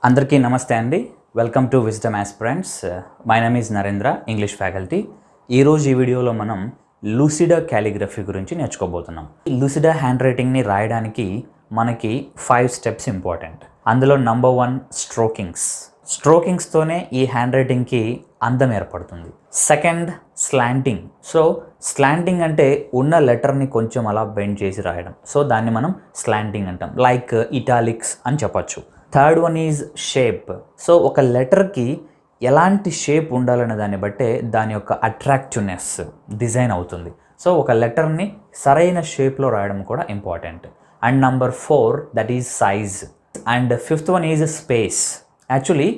అందరికీ నమస్తే అండి. Welcome to wisdom aspirants. My name is Narendra, English faculty. ఈరోజు ఈ వీడియోలో మనం లూసిడా క్యాలిగ్రఫీ గురించి నేర్చుకోబోతున్నాం. లూసిడా హ్యాండ్ రైటింగ్ని రాయడానికి మనకి 5 స్టెప్స్ ఇంపార్టెంట్. అందులో నంబర్ 1 స్ట్రోకింగ్స్. స్ట్రోకింగ్స్తోనే ఈ హ్యాండ్ రైటింగ్కి అందం ఏర్పడుతుంది. Second slanting. సో స్లాంటింగ్ అంటే ఉన్న లెటర్ని కొంచెం అలా బెండ్ చేసి రాయడం. సో దాన్ని మనం స్లాంటింగ్ అంటాం. లైక్ ఇటాలిక్స్ అని చెప్పచ్చు. Third one is shape. So ఒక లెటర్కి ఎలాంటి షేప్ ఉండాలనే దాన్ని బట్టే దాని యొక్క అట్రాక్టివ్నెస్ డిజైన్ అవుతుంది. సో ఒక లెటర్ని సరైన షేప్లో రాయడం కూడా important. And number 4 that is size. And fifth one is space. Actually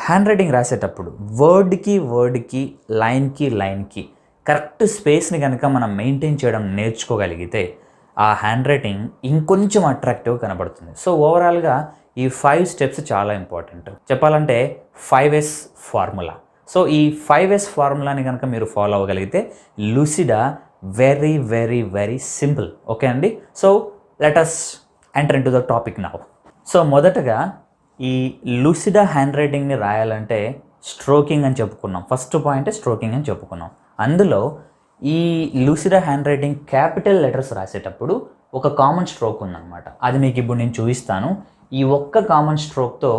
hand writing రాసేటప్పుడు వర్డ్కి లైన్కి కరెక్ట్ స్పేస్ని కనుక మనం మెయింటైన్ చేయడం నేర్చుకోగలిగితే ఆ హ్యాండ్ రైటింగ్ ఇంకొంచెం అట్రాక్టివ్ కనబడుతుంది. సో ఓవరాల్గా ఈ 5 స్టెప్స్ చాలా ఇంపార్టెంట్. చెప్పాలంటే 5S ఫార్ములా. సో ఈ 5S ఫార్ములాని కనుక మీరు ఫాలో అవ్వగలిగితే Lucida very very very simple. Okay అండి. So let us enter in to the topic now. So మొదటగా ఈ లూసిడా హ్యాండ్ రైటింగ్ని రాయాలంటే స్ట్రోకింగ్ అని చెప్పుకున్నాం. ఫస్ట్ పాయింట్ స్ట్రోకింగ్ అని చెప్పుకున్నాం. అందులో ఈ Lucida hand writing capital letters రాసేటప్పుడు ఒక కామన్ స్ట్రోక్ ఉందన్నమాట. అది మీకు ఇప్పుడు నేను చూపిస్తాను. ఈ ఒక్క కామన్ స్ట్రోక్తో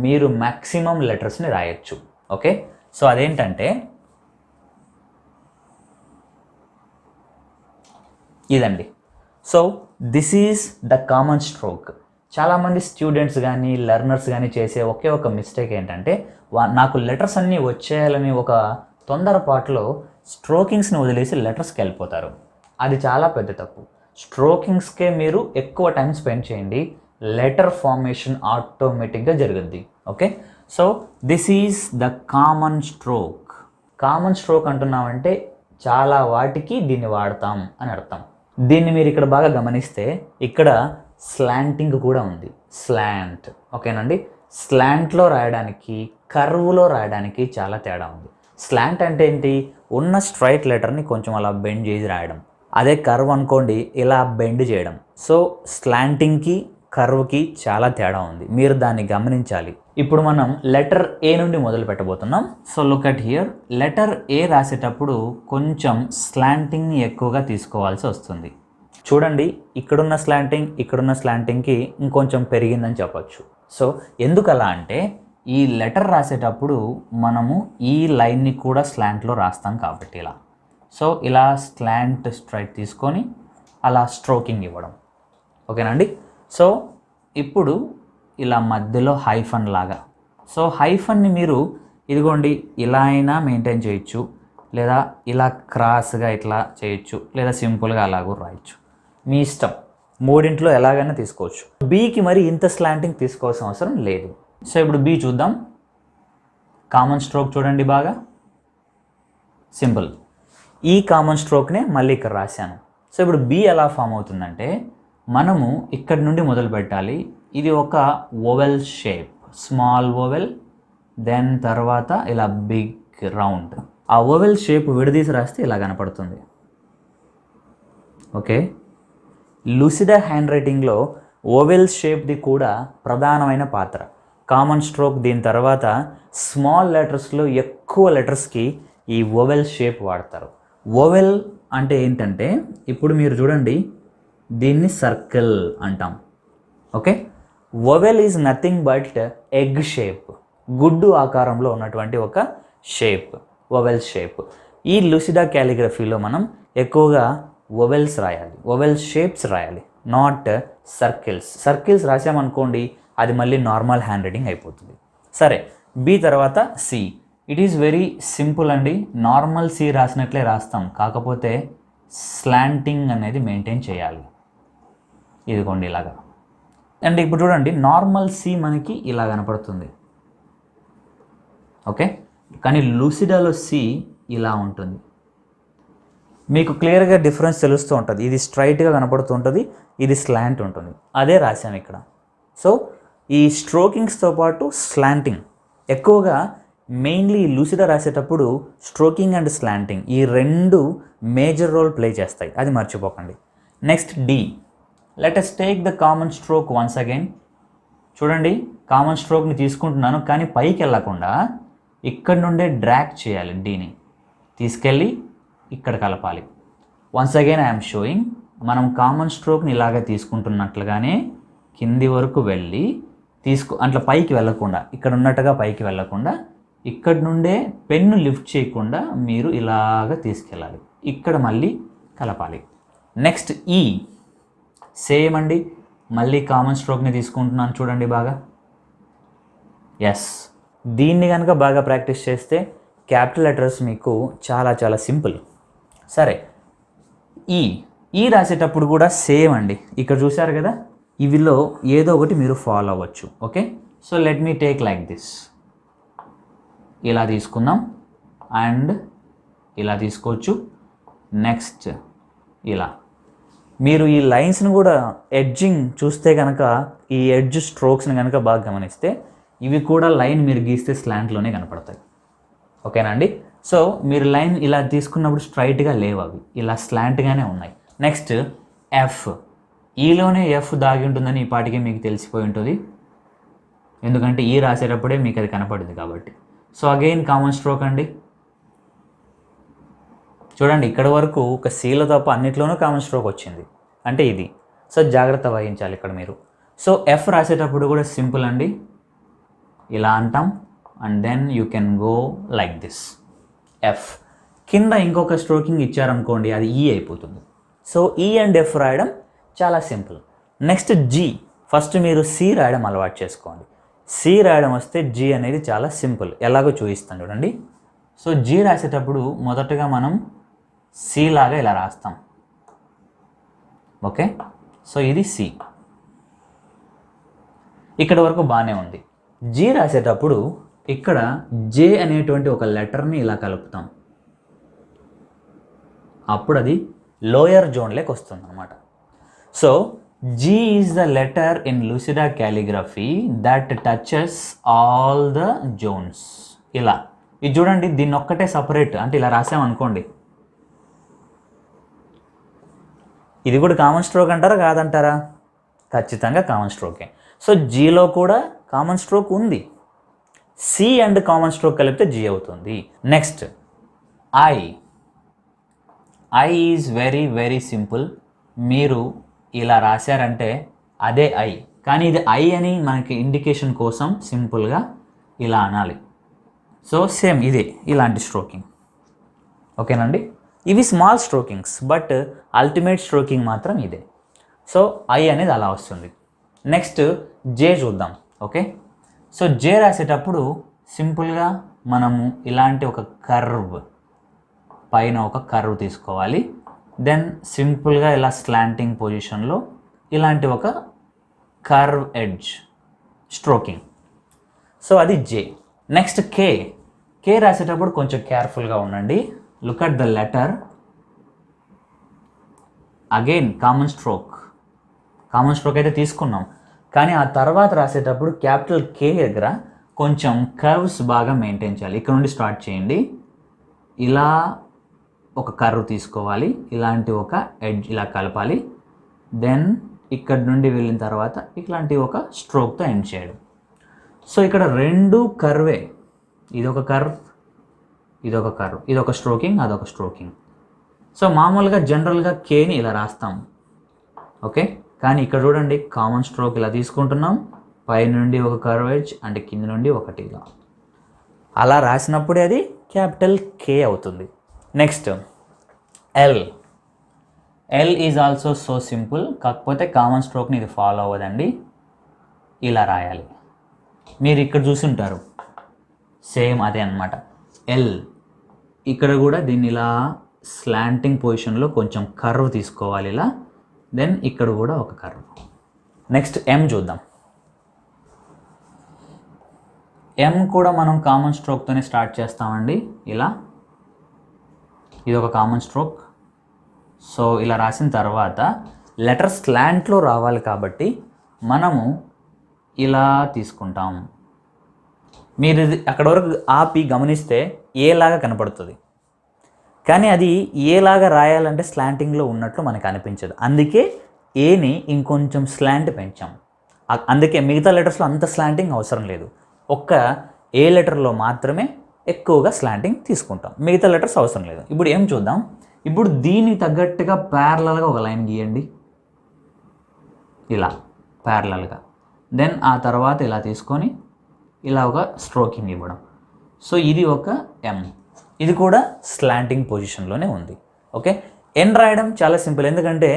మీరు మ్యాక్సిమం లెటర్స్ని రాయొచ్చు. ఓకే. సో అదేంటంటే ఇదండి. So this is the common stroke. చాలామంది స్టూడెంట్స్ కానీ లెర్నర్స్ కానీ చేసే ఒకే ఒక మిస్టేక్ ఏంటంటే నాకు లెటర్స్ అన్నీ వచ్చేయాలని ఒక తొందరపాటులో స్ట్రోకింగ్స్ని వదిలేసి లెటర్స్కి వెళ్ళిపోతారు. అది చాలా పెద్ద తప్పు. స్ట్రోకింగ్స్కే మీరు ఎక్కువ టైం స్పెండ్ చేయండి. లెటర్ ఫార్మేషన్ ఆటోమేటిక్గా జరుగుద్ది. Okay. So this is the common stroke. Common stroke అంటున్నామంటే చాలా వాటికి దీన్ని వాడతాం అని అర్థం. దీన్ని మీరు ఇక్కడ బాగా గమనిస్తే ఇక్కడ స్లాంటింగ్ కూడా ఉంది. స్లాంట్. ఓకేనండి. స్లాంట్లో రాయడానికి కర్వ్లో రాయడానికి చాలా తేడా ఉంది. స్లాంట్ అంటే ఏంటి? ఉన్న స్ట్రైట్ లెటర్ని కొంచెం అలా బెండ్ చేసి రాయడం. అదే కర్వ్ అనుకోండి, ఇలా బెండ్ చేయడం. సో స్లాంటింగ్కి కర్వ్కి చాలా తేడా ఉంది. మీరు దాన్ని గమనించాలి. ఇప్పుడు మనం లెటర్ ఏ నుండి మొదలు పెట్టబోతున్నాం. So look at here. Letter A రాసేటప్పుడు కొంచెం స్లాంటింగ్ని ఎక్కువగా తీసుకోవాల్సి వస్తుంది. చూడండి, ఇక్కడున్న స్లాంటింగ్కి ఇంకొంచెం పెరిగిందని చెప్పొచ్చు. సో ఎందుకు అలా అంటే ఈ లెటర్ రాసేటప్పుడు మనము ఈ లైన్ని కూడా స్లాంట్లో రాస్తాం కాబట్టి ఇలా. సో ఇలా స్లాంట్ స్ట్రైట్ తీసుకొని అలా స్ట్రోకింగ్ ఇవ్వడం. ఓకేనండి. సో ఇప్పుడు ఇలా మధ్యలో హైఫన్ లాగా. సో హైఫన్ని మీరు ఇదిగోండి ఇలా అయినా మెయింటైన్ చేయొచ్చు, లేదా ఇలా క్రాస్గా ఇట్లా చేయొచ్చు, లేదా సింపుల్గా అలాగూ రాయొచ్చు. మీ ఇష్టం. మూడింట్లో ఎలాగైనా తీసుకోవచ్చు. బీకి మరి ఇంత స్లాంటింగ్ తీసుకోవాల్సిన అవసరం లేదు. సో ఇప్పుడు బీ చూద్దాం. కామన్ స్ట్రోక్ చూడండి బాగా సింపుల్. ఈ కామన్ స్ట్రోక్నే మళ్ళీ ఇక్కడ రాశాను. సో ఇప్పుడు బీ ఎలా ఫామ్ అవుతుందంటే మనము ఇక్కడి నుండి మొదలు పెట్టాలి. ఇది ఒక oval shape. Small oval, then తర్వాత ఇలా బిగ్ రౌండ్. ఆ ఓవెల్ షేప్ విడదీసి రాస్తే ఇలా కనపడుతుంది. ఓకే. లూసిడా హ్యాండ్ రైటింగ్లో ఓవెల్ షేప్ది కూడా ప్రధానమైన పాత్ర. కామన్ స్ట్రోక్ దీని తర్వాత స్మాల్ లెటర్స్లో ఎక్కువ లెటర్స్కి ఈ ఓవెల్ షేప్ వాడతారు. ఓవెల్ అంటే ఏంటంటే ఇప్పుడు మీరు చూడండి, దీన్ని సర్కిల్ అంటాం. Okay. Oval is nothing but egg shape. గుడ్డు ఆకారంలో ఉన్నటువంటి ఒక షేప్, ఓవెల్ షేప్. ఈ లూసిడా క్యాలిగ్రఫీలో మనం ఎక్కువగా ఓవెల్స్ రాయాలి, ఓవెల్ షేప్స్ రాయాలి, నాట్ సర్కిల్స్. సర్కిల్స్ రాసామనుకోండి అది మళ్ళీ నార్మల్ హ్యాండ్ రైటింగ్ అయిపోతుంది. సరే, బి తర్వాత C. It is very simple అండి. నార్మల్ సి రాసినట్లే రాస్తాం, కాకపోతే స్లాంటింగ్ అనేది మెయింటైన్ చేయాలి. ఇదిగోండి ఇలాగా. అండ్ ఇప్పుడు చూడండి, నార్మల్ సి మనకి ఇలా కనపడుతుంది. ఓకే. కానీ లూసిడాలో సి ఇలా ఉంటుంది. మీకు క్లియర్గా డిఫరెన్స్ తెలుస్తూ ఉంటుంది. ఇది స్ట్రైట్గా కనపడుతూ ఉంటుంది, ఇది స్లాంట్ ఉంటుంది. అదే రాశాను ఇక్కడ. సో ఈ స్ట్రోకింగ్స్తో పాటు స్లాంటింగ్ ఎక్కువగా మెయిన్లీ లూసిడా రాసేటప్పుడు స్ట్రోకింగ్ అండ్ స్లాంటింగ్ ఈ రెండు మేజర్ రోల్ ప్లే చేస్తాయి. అది మర్చిపోకండి. Next D. Let us take the common stroke once again. చూడండి కామన్ స్ట్రోక్ని తీసుకుంటున్నాను, కానీ పైకి వెళ్ళకుండా ఇక్కడ నుండే డ్రాగ్ చేయాలి. డీని తీసుకెళ్ళి ఇక్కడ కలపాలి. వన్స్ అగైన్ ఐఎమ్ షోయింగ్, మనం కామన్ స్ట్రోక్ని ఇలాగే తీసుకుంటున్నట్లుగానే కింది వరకు వెళ్ళి అట్లా పైకి వెళ్ళకుండా, ఇక్కడ ఉన్నట్టుగా పైకి వెళ్ళకుండా ఇక్కడ నుండే పెన్ను లిఫ్ట్ చేయకుండా మీరు ఇలాగ తీసుకెళ్ళాలి. ఇక్కడ మళ్ళీ కలపాలి. నెక్స్ట్ ఈ సేమ్ అండి, మళ్ళీ కామన్ స్ట్రోక్ని తీసుకుంటున్నాను చూడండి బాగా. ఎస్, దీన్ని కనుక బాగా ప్రాక్టీస్ చేస్తే క్యాపిటల్ లెటర్స్ మీకు చాలా చాలా సింపుల్. సరే, ఈ రాసేటప్పుడు కూడా సేమ్ అండి. ఇక్కడ చూశారు కదా, ఇవిలో ఏదో ఒకటి మీరు ఫాలో అవ్వచ్చు. Okay, so let me take like this. ఇలా తీసుకుందాం అండ్ ఇలా తీసుకోవచ్చు. నెక్స్ట్ ఇలా మీరు ఈ లైన్స్ని కూడా ఎడ్జింగ్ చూస్తే కనుక, ఈ ఎడ్జ్ స్ట్రోక్స్ని కనుక బాగా గమనిస్తే ఇవి కూడా లైన్ మీరు గీస్తే స్లాంట్లోనే కనపడతాయి. ఓకేనా అండి? సో మీరు లైన్ ఇలా తీసుకున్నప్పుడు స్ట్రైట్గా లేవు, అవి ఇలా స్లాంట్గానే ఉన్నాయి. నెక్స్ట్ ఎఫ్, ఈలోనే ఎఫ్ దాగి ఉంటుందని ఈ పాటికి మీకు తెలిసిపోయి ఉంటుంది, ఎందుకంటే ఈ రాసేటప్పుడే మీకు అది కనపడింది కాబట్టి. సో అగైన్ కామన్ స్ట్రోక్ అండి. చూడండి ఇక్కడ వరకు ఒక సీలో తప్ప అన్నిట్లోనూ కామన్ స్ట్రోక్ వచ్చింది, అంటే ఇది. సో జాగ్రత్త వహించాలి ఇక్కడ మీరు. సో ఎఫ్ రాసేటప్పుడు కూడా సింపుల్ అండి, ఇలా అంటాం and then you can go like this. F కింద ఇంకొక స్ట్రోకింగ్ ఇచ్చారనుకోండి, అది ఈ అయిపోతుంది. సో ఈ అండ్ ఎఫ్ రాయడం చాలా సింపుల్. నెక్స్ట్ జీ, ఫస్ట్ మీరు సి రాయడం అలవాటు చేసుకోండి. సి రాయడం వస్తే జీ అనేది చాలా సింపుల్, ఎలాగో చూపిస్తాను చూడండి. సో జీ రాసేటప్పుడు మొదటగా మనం సి లాగా ఇలా రాస్తాం. ఓకే, సో ఇది సి. ఇక్కడ వరకు బాగానే ఉంది. జీ రాసేటప్పుడు ఇక్కడ జే అనేటువంటి ఒక లెటర్ని ఇలా కలుపుతాం, అప్పుడు అది లోయర్ జోన్లోకి వస్తుంది అన్నమాట. So G is the letter in Lucida Calligraphy that touches all the zones. ఇలా ఇది చూడండి, దీన్ని ఒక్కటే సపరేట్ అంటే ఇలా రాసామనుకోండి, ఇది కూడా కామన్ స్ట్రోక్ అంటారా కాదంటారా? ఖచ్చితంగా కామన్ స్ట్రోకే. సో జీలో కూడా కామన్ స్ట్రోక్ ఉంది, సి అండ్ కామన్ స్ట్రోక్ కలిపితే జీ అవుతుంది. Next I is very very simple. మీరు ఇలా రాశారంటే అదే ఐ, కానీ ఇది ఐ అని మనకి ఇండికేషన్ కోసం సింపుల్గా ఇలా అనాలి. సో సేమ్ ఇదే ఇలాంటి స్ట్రోకింగ్. ఓకేనండి, ఇవి స్మాల్ స్ట్రోకింగ్స్, బట్ అల్టిమేట్ స్ట్రోకింగ్ మాత్రం ఇదే. సో ఐ అనేది అలా వస్తుంది. నెక్స్ట్ జే చూద్దాం. ఓకే, సో జే రాసేటప్పుడు సింపుల్గా మనము ఇలాంటి ఒక కర్వ్, పైన ఒక కర్వ్ తీసుకోవాలి. దెన్ సింపుల్గా ఇలా స్లాంటింగ్ పొజిషన్లో ఇలాంటి ఒక కర్వ్ ఎడ్జ్ స్ట్రోకింగ్. సో అది జే. నెక్స్ట్ కే రాసేటప్పుడు కొంచెం కేర్ఫుల్గా ఉండండి. Look at the letter. Again common stroke అయితే తీసుకున్నాం, కానీ ఆ తర్వాత రాసేటప్పుడు క్యాపిటల్ కే దగ్గర కొంచెం కర్వ్స్ బాగా మెయింటైన్ చేయాలి. ఇక్కడ నుండి స్టార్ట్ చేయండి, ఇలా ఒక కర్వ్ తీసుకోవాలి, ఇలాంటి ఒక ఎడ్జ్ ఇలా కలపాలి, దెన్ ఇక్కడ నుండి వెళ్ళిన తర్వాత ఇట్లాంటి ఒక స్ట్రోక్తో ఎండ్ చేయడం. సో ఇక్కడ రెండు కర్వే, ఇదొక కర్వ్, ఇదొక కర్వ్, ఇదొక స్ట్రోకింగ్, అదొక స్ట్రోకింగ్. సో మామూలుగా జనరల్గా కేని ఇలా రాస్తాం. ఓకే, కానీ ఇక్కడ చూడండి కామన్ స్ట్రోక్ ఇలా తీసుకుంటున్నాం, పై నుండి ఒక కర్వ్ ఎడ్జ్ అంటే కింద నుండి ఒకటి ఇలా, అలా రాసినప్పుడే అది క్యాపిటల్ కే అవుతుంది. Next L is also so simple, కాకపోతే కామన్ స్ట్రోక్ని ఇది ఫాలో అవ్వదండి, ఇలా రాయాలి. మీరు ఇక్కడ చూసుంటారు సేమ్ అదే అన్నమాట. ఎల్ ఇక్కడ కూడా దీన్ని ఇలా స్లాంటింగ్ పొజిషన్లో కొంచెం కర్వ్ తీసుకోవాలి ఇలా, దెన్ ఇక్కడ కూడా ఒక కర్వ్. నెక్స్ట్ ఎం చూద్దాం. ఎం కూడా మనం కామన్ స్ట్రోక్తోనే స్టార్ట్ చేస్తామండి. ఇలా ఇది ఒక కామన్ స్ట్రోక్. సో ఇలా రాసిన తర్వాత లెటర్ స్లాంట్లో రావాలి కాబట్టి మనము ఇలా తీసుకుంటాం. మీరు అక్కడ వరకు ఆపి గమనిస్తే ఏలాగా కనపడుతుంది, కానీ అది ఏలాగా రాయాలంటే స్లాంటింగ్లో ఉన్నట్లు మనకు అనిపించదు. అందుకే ఏని ఇంకొంచెం స్లాంట్ పెంచాం. అందుకే మిగతా లెటర్స్లో అంత స్లాంటింగ్ అవసరం లేదు. ఒక్క ఏ లెటర్లో మాత్రమే ఎక్కువగా స్లాంటింగ్ తీసుకుంటాం, మిగతా లెటర్స్ అవసరం లేదు. ఇప్పుడు ఏం చూద్దాం. ఇప్పుడు దీనికి తగ్గట్టుగా ప్యారలల్గా ఒక లైన్ గీయండి, ఇలా ప్యారలల్గా. దెన్ ఆ తర్వాత ఇలా తీసుకొని ఇలా ఒక స్ట్రోకింగ్ ఇవ్వడం. సో ఇది ఒక ఎం, ఇది కూడా స్లాంటింగ్ పొజిషన్లోనే ఉంది. ఓకే, ఎన్ రాయడం చాలా సింపుల్, ఎందుకంటే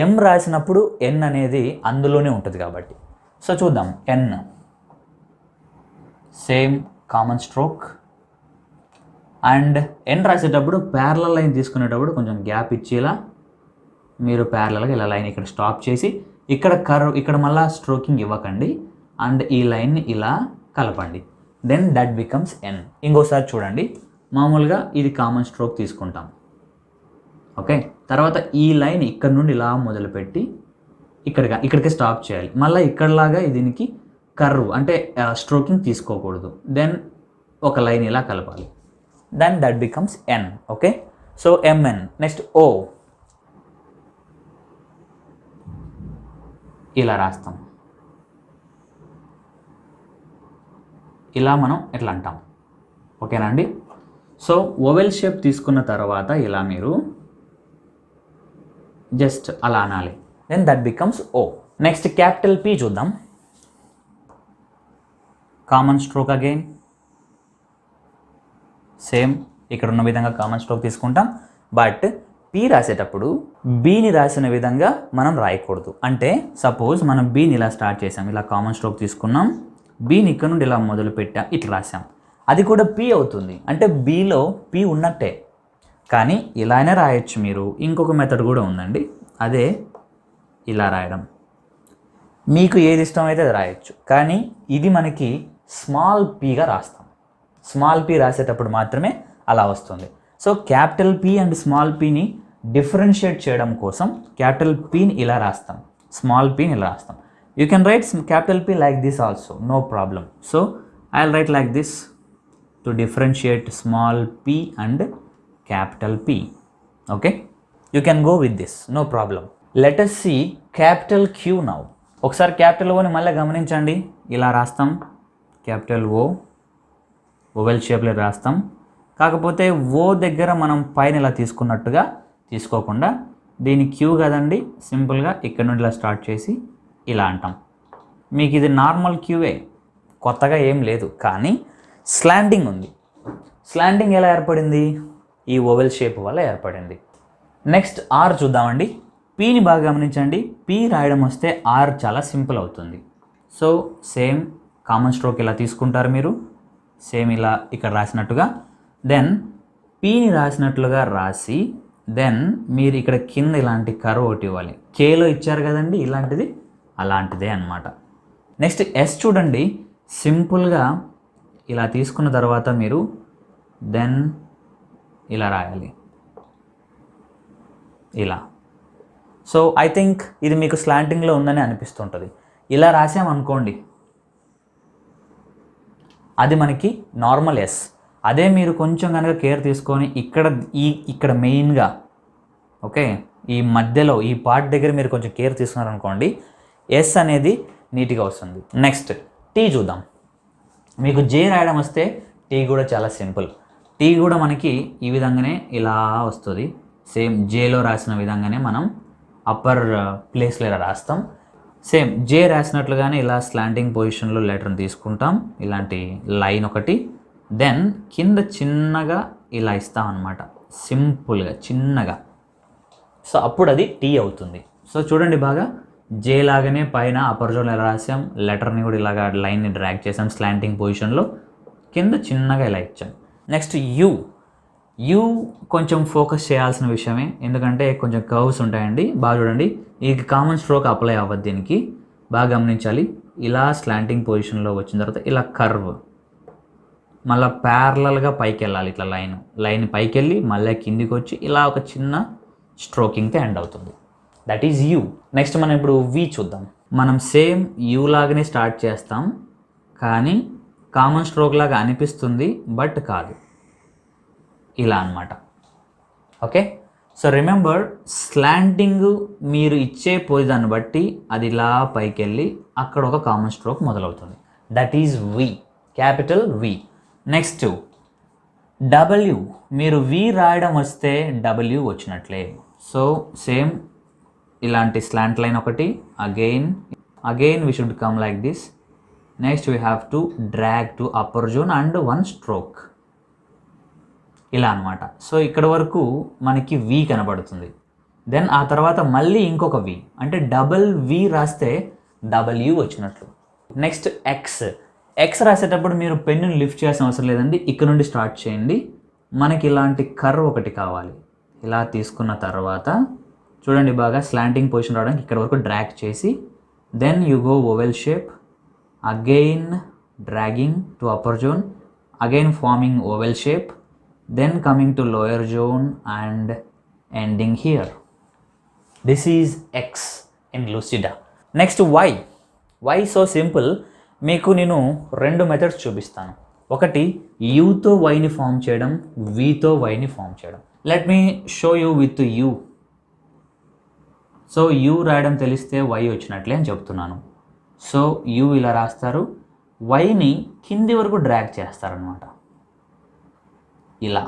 ఎం రాసినప్పుడు ఎన్ అనేది అందులోనే ఉంటుంది కాబట్టి. సో చూద్దాం. ఎన్ సేమ్ కామన్ స్ట్రోక్. అండ్ ఎన్ రాసేటప్పుడు ప్యారలల్ లైన్ తీసుకునేటప్పుడు కొంచెం గ్యాప్ ఇచ్చేలా మీరు ప్యారలల్గా ఇలా లైన్ ఇక్కడ స్టాప్ చేసి ఇక్కడ కర్వ్, ఇక్కడ మళ్ళీ స్ట్రోకింగ్ ఇవ్వకండి అండ్ ఈ లైన్ని ఇలా కలపండి. Then that becomes N. ఇంకోసారి చూడండి, మామూలుగా ఇది కామన్ స్ట్రోక్ తీసుకుంటాం. ఓకే, తర్వాత ఈ లైన్ ఇక్కడ నుండి ఇలా మొదలుపెట్టి ఇక్కడికి స్టాప్ చేయాలి. మళ్ళీ ఇక్కడలాగా దీనికి కర్వ్ అంటే స్ట్రోకింగ్ తీసుకోకూడదు. దెన్ ఒక లైన్ ఇలా కలపాలి. Then that becomes N. Okay, so MN. Next O, ఇలా రాస్తాం. ఇలా మనం ఎట్లా అంటాం. ఓకేనా అండి. సో ఓవెల్ షేప్ తీసుకున్న తర్వాత ఇలా మీరు జస్ట్ అలా అనాలి. Then that becomes O. Next capital P చూద్దాం. కామన్ స్ట్రోక్ అగైన్ సేమ్ ఇక్కడ ఉన్న విధంగా కామన్ స్ట్రోక్ తీసుకుంటాం. బట్ పి రాసేటప్పుడు బీని రాసిన విధంగా మనం రాయకూడదు. అంటే సపోజ్ మనం బీని ఇలా స్టార్ట్ చేసాం, ఇలా కామన్ స్ట్రోక్ తీసుకున్నాం, బీని ఇక్కడ నుండి ఇలా మొదలు పెట్టాం, ఇట్లా రాసాం, అది కూడా పి అవుతుంది. అంటే బీలో పి ఉన్నట్టే, కానీ ఇలానే రాయొచ్చు మీరు. ఇంకొక మెథడ్ కూడా ఉందండి, అదే ఇలా రాయడం. మీకు ఏది ఇష్టమైతే అది రాయొచ్చు, కానీ ఇది మనకి స్మాల్ పీగా రాస్తాం. స్మాల్ పీ రాసేటప్పుడు మాత్రమే అలా వస్తుంది. So capital P and small పీని డిఫరెన్షియేట్ చేయడం కోసం క్యాపిటల్ పీని ఇలా రాస్తాం, స్మాల్ పీని ఇలా రాస్తాం. You can write capital P like this also, no problem. So I will write like this to differentiate small P and capital P. Okay, you can go with this, no problem. Let us see capital Q now. ఒకసారి capital ఓని మళ్ళీ గమనించండి, ఇలా రాస్తాం, capital ఓ oval షేప్లో రాస్తాం. కాకపోతే ఓ దగ్గర మనం పైన ఇలా తీసుకున్నట్టుగా తీసుకోకుండా దీని క్యూ కదండి, సింపుల్గా ఇక్కడ నుండి ఇలా స్టార్ట్ చేసి ఇలా అంటాం. మీకు ఇది నార్మల్ క్యూవే, కొత్తగా ఏం లేదు, కానీ స్లాంటింగ్ ఉంది. స్లాంటింగ్ ఎలా ఏర్పడింది? ఈ ఓవెల్ షేప్ వల్ల ఏర్పడింది. నెక్స్ట్ ఆర్ చూద్దామండి. పీని బాగా గమనించండి, పీ రాయడం వస్తే ఆర్ చాలా సింపుల్ అవుతుంది. సో సేమ్ కామన్ స్ట్రోక్ ఇలా తీసుకుంటారు మీరు, సేమ్ ఇలా ఇక్కడ రాసినట్టుగా. దెన్ పీని రాసినట్లుగా రాసి దెన్ మీరు ఇక్కడ కింద ఇలాంటి కర్వ్ ఒకటి ఇవ్వాలి. కేలో ఇచ్చారు కదండి, ఇలాంటిది అలాంటిదే అన్నమాట. నెక్స్ట్ ఎస్ చూడండి, సింపుల్గా ఇలా తీసుకున్న తర్వాత మీరు దెన్ ఇలా రాయాలి, ఇలా. సో ఐ థింక్ ఇది మీకు స్లాంటింగ్లో ఉందని అనిపిస్తుంటుంది. ఇలా రాసామనుకోండి, అది మనకి నార్మల్ ఎస్. అదే మీరు కొంచెం కనుక కేర్ తీసుకొని ఇక్కడ మెయిన్గా, ఓకే, ఈ మధ్యలో ఈ పార్ట్ దగ్గర మీరు కొంచెం కేర్ తీసుకున్నారనుకోండి, ఎస్ అనేది నీట్గా వస్తుంది. నెక్స్ట్ టీ చూద్దాం. మీకు జే రాయడం వస్తే టీ కూడా చాలా సింపుల్. టీ కూడా మనకి ఈ విధంగానే ఇలా వస్తుంది. సేమ్ జేలో రాసిన విధంగానే మనం అప్పర్ ప్లేస్లో ఇలా రాస్తాం. సేమ్ జే రాసినట్లుగానే ఇలా స్లాంటింగ్ పొజిషన్లో లెటర్ని తీసుకుంటాం, ఇలాంటి లైన్ ఒకటి. దెన్ కింద చిన్నగా ఇలా ఇస్తాం అన్నమాట, సింపుల్గా చిన్నగా. సో అప్పుడు అది టీ అవుతుంది. సో చూడండి బాగా, జే లాగానే పైన అప్పర్ జోన్ ఎలా రాసాం, లెటర్ని కూడా ఇలాగా లైన్ని డ్రాగ్ చేసాం స్లాంటింగ్ పొజిషన్లో, కింద చిన్నగా ఇలా ఇచ్చాం. నెక్స్ట్ యూ కొంచెం ఫోకస్ చేయాల్సిన విషయమే, ఎందుకంటే కొంచెం కర్వ్స్ ఉంటాయండి. బాగా చూడండి, ఈ కామన్ స్ట్రోక్ అప్లై అవ్వదు, దీనికి బాగా గమనించాలి. ఇలా స్లాంటింగ్ పొజిషన్లో వచ్చిన తర్వాత ఇలా కర్వ్, మళ్ళీ ప్యారలల్గా పైకి వెళ్ళాలి, ఇట్లా లైన్ పైకి వెళ్ళి మళ్ళీ కిందికి వచ్చి ఇలా ఒక చిన్న స్ట్రోకింగ్తో ఎండ్ అవుతుంది. That is you. నెక్స్ట్ మనం ఇప్పుడు వి చూద్దాం. మనం సేమ్ యూ లాగానే స్టార్ట్ చేస్తాం, కానీ కామన్ స్ట్రోక్ లాగా అనిపిస్తుంది, బట్ కాదు, ఇలా అన్నమాట. ఓకే, సో రిమెంబర్, స్లాంటింగ్ మీరు ఇచ్చే దాన్ని బట్టి అది ఇలా పైకి వెళ్ళి అక్కడ ఒక కామన్ స్ట్రోక్ మొదలవుతుంది. That is V, capital V. Next W, మీరు వి రాయడం వస్తే డబ్ల్యూ వచ్చినట్లే. సో సేమ్ ఇలాంటి స్లాంట్ లైన్ ఒకటి, again we should come like this. Next we have to drag to upper zone and one stroke, ఇలా అనమాట. So ఇక్కడ వరకు మనకి వి కనబడుతుంది. దెన్ ఆ తర్వాత మళ్ళీ ఇంకొక వి, అంటే డబల్ వి రాస్తే డబ్ల్యూ వచ్చినట్లు. నెక్స్ట్ ఎక్స్ రాసేటప్పుడు మీరు పెన్నుని లిఫ్ట్ చేయాల్సిన అవసరం లేదండి, ఇక్కడ నుండి స్టార్ట్ చేయండి. మనకి ఇలాంటి కర్వ్ ఒకటి కావాలి. ఇలా తీసుకున్న తర్వాత చూడండి, బాగా స్లాంటింగ్ పొజిషన్ రావడానికి ఇక్కడ వరకు డ్రాగ్ చేసి, then you go oval shape, again dragging to upper zone, again forming oval shape, then coming to lower zone and ending here. This is X in Lucida. Next Y so simple. మీకు నేను 2 methods చూపిస్తాను. ఒకటి యూతో వైని form చేయడం, వీతో వైని form చేయడం. Let me show you with you. So you రాయడం తెలిస్తే why వచ్చినట్లే అని చెప్తున్నాను. సో యూ ఇలా రాస్తారు, వైని కింది వరకు డ్రాగ్ చేస్తారనమాట, ఇలా.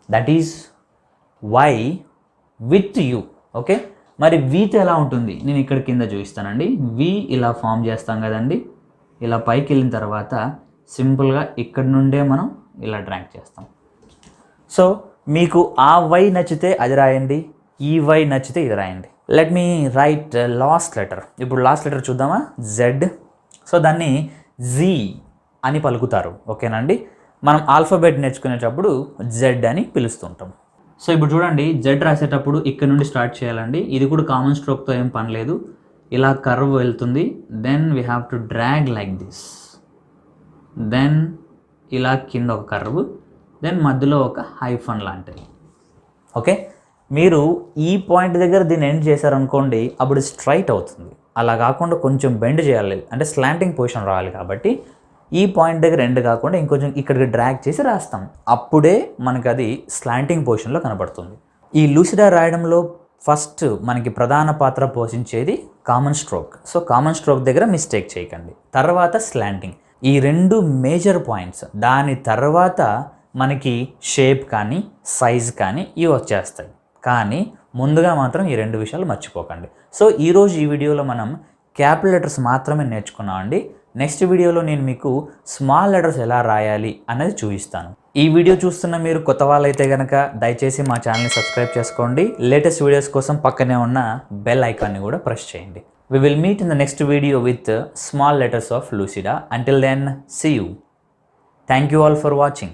That is Y with you. Okay, మరి వీతో ఎలా ఉంటుంది నేను ఇక్కడ కింద చూపిస్తానండి. వి ఇలా ఫామ్ చేస్తాం కదండి, ఇలా పైకి వెళ్ళిన తర్వాత సింపుల్గా ఇక్కడ నుండే మనం ఇలా డ్రాగ్ చేస్తాం. సో మీకు ఆ వై నచ్చితే అది రాయండి, ఈ వై నచ్చితే ఇది రాయండి. Let me right last letter. ఇప్పుడు లాస్ట్ లెటర్ చూద్దామా, జెడ్. సో దాన్ని జీ అని పలుకుతారు, ఓకేనండి. మనం ఆల్ఫాబెట్ నేర్చుకునేటప్పుడు జెడ్ అని పిలుస్తుంటాం. సో ఇప్పుడు చూడండి, జెడ్ రాసేటప్పుడు ఇక్కడ నుండి స్టార్ట్ చేయాలండి. ఇది కూడా కామన్ స్ట్రోక్తో ఏం పని లేదు, ఇలా కర్వ్ వెళ్తుంది. Then we have to drag like this, then ఇలా కింద ఒక కర్వ్, దెన్ మధ్యలో ఒక హైఫన్ లాంటిది. ఓకే, మీరు ఈ పాయింట్ దగ్గర దీన్ని ఎండ్ చేశారనుకోండి, అప్పుడు స్ట్రైట్ అవుతుంది. అలా కాకుండా కొంచెం బెండ్ చేయాలి, అంటే స్లాంటింగ్ పొజిషన్ రావాలి. కాబట్టి ఈ పాయింట్ దగ్గర ఎండ్ కాకుండా ఇంకొంచెం ఇక్కడికి డ్రాగ్ చేసి రాస్తాం, అప్పుడే మనకి అది స్లాంటింగ్ పొజిషన్లో కనబడుతుంది. ఈ లూసిడా రాయడంలో ఫస్ట్ మనకి ప్రధాన పాత్ర పోషించేది common stroke. So common stroke దగ్గర మిస్టేక్ చేయకండి. తర్వాత స్లాంటింగ్, ఈ 2 మేజర్ పాయింట్స్. దాని తర్వాత మనకి షేప్ కానీ సైజ్ కానీ ఇవి వచ్చేస్తాయి. కానీ ముందుగా మాత్రం ఈ 2 విషయాలు మర్చిపోకండి. సో ఈరోజు ఈ వీడియోలో మనం క్యాపిటల్ లెటర్స్ మాత్రమే నేర్చుకున్నామండి. నెక్స్ట్ వీడియోలో నేను మీకు స్మాల్ లెటర్స్ ఎలా రాయాలి అన్నది చూపిస్తాను. ఈ వీడియో చూస్తున్న మీరు కొత్త వాళ్ళైతే కనుక దయచేసి మా ఛానల్ని సబ్స్క్రైబ్ చేసుకోండి. లేటెస్ట్ వీడియోస్ కోసం పక్కనే ఉన్న బెల్ ఐకాన్ని కూడా ప్రెస్ చేయండి. We will meet in the next video with small letters of Lucida. Until then, see you. Thank you all for watching.